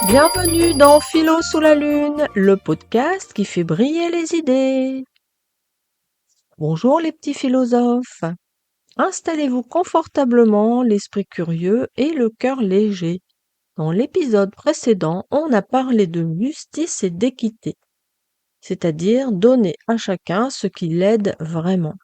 Bienvenue dans Philo sous la lune, le podcast qui fait briller les idées. Bonjour les petits philosophes. Installez-vous confortablement, l'esprit curieux et le cœur léger. Dans l'épisode précédent, on a parlé de justice et d'équité, c'est-à-dire donner à chacun ce qui l'aide vraiment.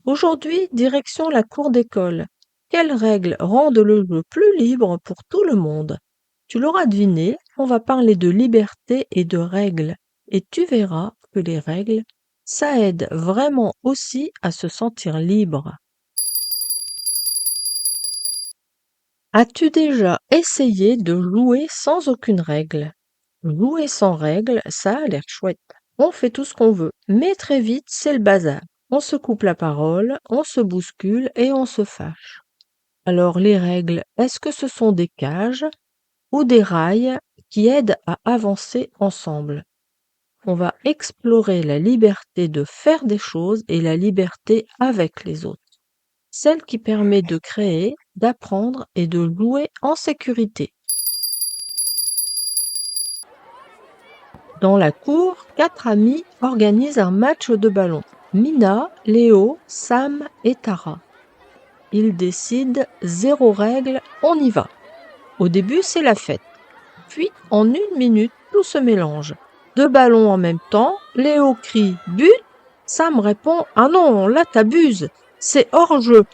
Aujourd'hui, direction la cour d'école. Quelles règles rendent le jeu plus libre pour tout le monde? Tu l'auras deviné, on va parler de liberté et de règles. Et tu verras que les règles, ça aide vraiment aussi à se sentir libre. As-tu déjà essayé de jouer sans aucune règle? Jouer sans règle, ça a l'air chouette. On fait tout ce qu'on veut, mais très vite, c'est le bazar. On se coupe la parole, on se bouscule et on se fâche. Alors les règles, est-ce que ce sont des cages ou des rails qui aident à avancer ensemble? On va explorer la liberté de faire des choses et la liberté avec les autres. Celle qui permet de créer, d'apprendre et de jouer en sécurité. Dans la cour, 4 amis organisent un match de ballon. Mina, Léo, Sam et Tara. Ils décident 0 règle, on y va. Au début, c'est la fête. Puis, en 1 minute, tout se mélange. 2 ballons en même temps, Léo crie « but », Sam répond « ah non, là t'abuses, c'est hors jeu ».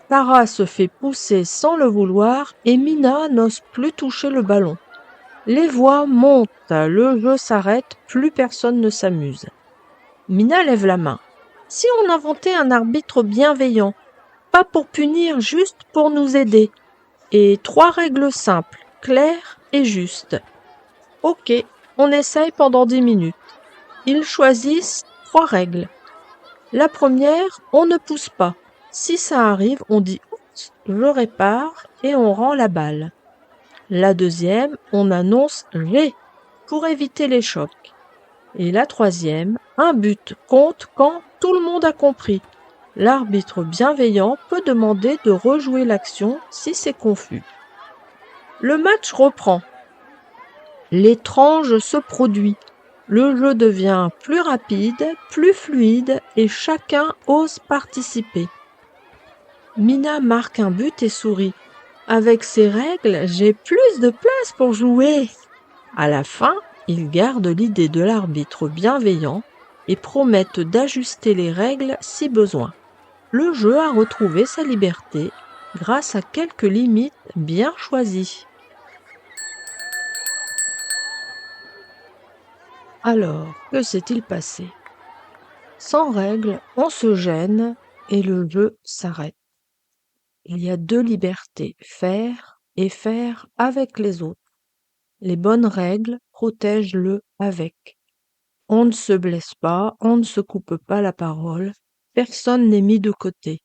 Tara se fait pousser sans le vouloir et Mina n'ose plus toucher le ballon. Les voix montent, le jeu s'arrête, plus personne ne s'amuse. Mina lève la main. Si on inventait un arbitre bienveillant, pas pour punir, juste pour nous aider. Et 3 règles simples, claires et justes. Ok, on essaye pendant 10 minutes. Ils choisissent 3 règles. La première, on ne pousse pas. Si ça arrive, on dit « oups, je répare » et on rend la balle. La deuxième, on annonce « G » pour éviter les chocs. Et la troisième, un but compte quand tout le monde a compris. L'arbitre bienveillant peut demander de rejouer l'action si c'est confus. Le match reprend. L'étrange se produit. Le jeu devient plus rapide, plus fluide et chacun ose participer. Mina marque un but et sourit. Avec ces règles, j'ai plus de place pour jouer. À la fin, ils gardent l'idée de l'arbitre bienveillant et promettent d'ajuster les règles si besoin. Le jeu a retrouvé sa liberté grâce à quelques limites bien choisies. Alors, que s'est-il passé? Sans règles, on se gêne et le jeu s'arrête. Il y a 2 libertés, faire et faire avec les autres. Les bonnes règles protègent le avec. On ne se blesse pas, on ne se coupe pas la parole, personne n'est mis de côté.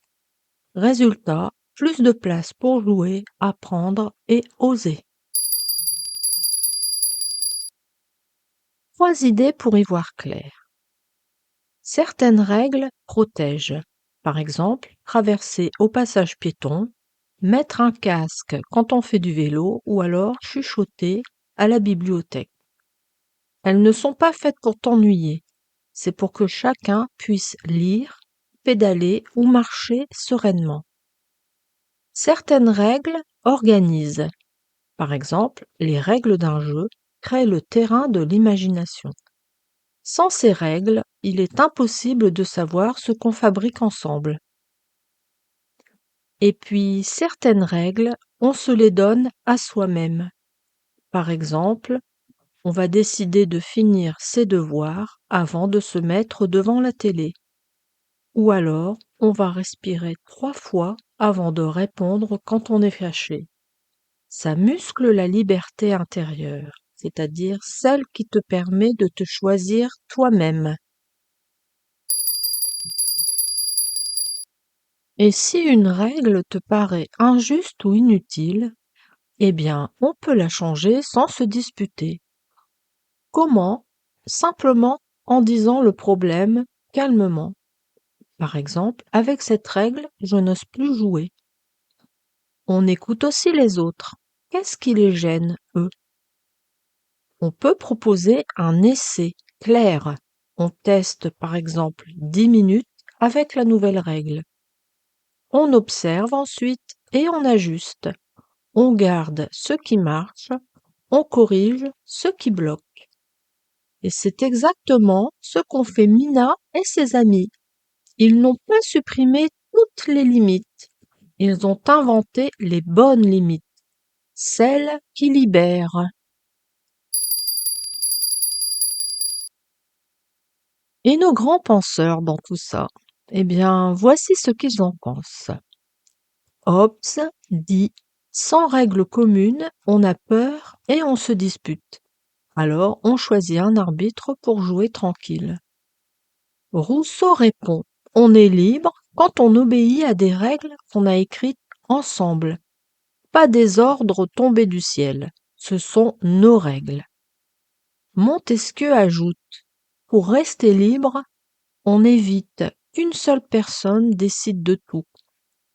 Résultat, plus de place pour jouer, apprendre et oser. 3 idées pour y voir clair. Certaines règles protègent. Par exemple, traverser au passage piéton, mettre un casque quand on fait du vélo ou alors chuchoter à la bibliothèque. Elles ne sont pas faites pour t'ennuyer. C'est pour que chacun puisse lire, pédaler ou marcher sereinement. Certaines règles organisent. Par exemple, les règles d'un jeu créent le terrain de l'imagination. Sans ces règles, il est impossible de savoir ce qu'on fabrique ensemble. Et puis, certaines règles, on se les donne à soi-même. Par exemple, on va décider de finir ses devoirs avant de se mettre devant la télé. Ou alors, on va respirer 3 fois avant de répondre quand on est fâché. Ça muscle la liberté intérieure, c'est-à-dire celle qui te permet de te choisir toi-même. Et si une règle te paraît injuste ou inutile, eh bien, on peut la changer sans se disputer. Comment? Simplement en disant le problème calmement. Par exemple, avec cette règle, je n'ose plus jouer. On écoute aussi les autres. Qu'est-ce qui les gêne, eux? On peut proposer un essai clair. On teste par exemple 10 minutes avec la nouvelle règle. On observe ensuite et on ajuste. On garde ce qui marche, on corrige ce qui bloque. Et c'est exactement ce qu'ont fait Mina et ses amis. Ils n'ont pas supprimé toutes les limites. Ils ont inventé les bonnes limites, celles qui libèrent. Et nos grands penseurs dans tout ça? Eh bien, voici ce qu'ils en pensent. Hobbes dit: sans règle commune, on a peur et on se dispute. Alors on choisit un arbitre pour jouer tranquille. Rousseau répond: on est libre quand on obéit à des règles qu'on a écrites ensemble. Pas des ordres tombés du ciel, ce sont nos règles. Montesquieu ajoute: pour rester libre, on évite qu'une seule personne décide de tout.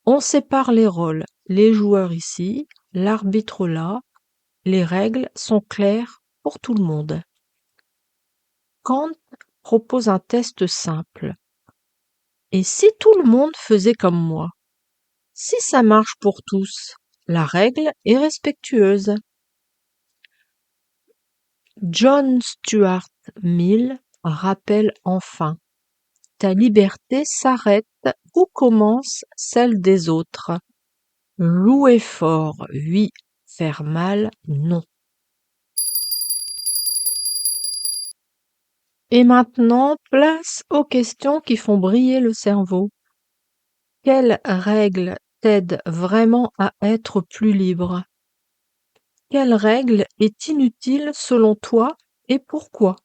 On sépare les rôles, les joueurs ici, l'arbitre là, les règles sont claires pour tout le monde. Kant propose un test simple. Et si tout le monde faisait comme moi? Si ça marche pour tous, la règle est respectueuse. John Stuart Mill rappelle enfin: ta liberté s'arrête où commence celle des autres. Jouer fort, oui, faire mal, non. Et maintenant, place aux questions qui font briller le cerveau. Quelle règle t'aide vraiment à être plus libre? Quelle règle est inutile selon toi et pourquoi?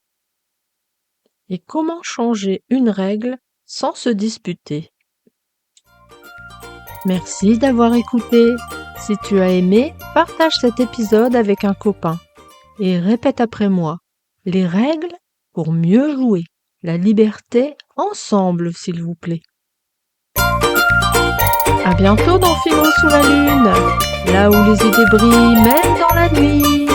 Et comment changer une règle sans se disputer? Merci d'avoir écouté. Si tu as aimé, partage cet épisode avec un copain et répète après moi: les règles pour mieux jouer. La liberté ensemble, s'il vous plaît. À bientôt dans Philo sous la lune, là où les idées brillent même dans la nuit.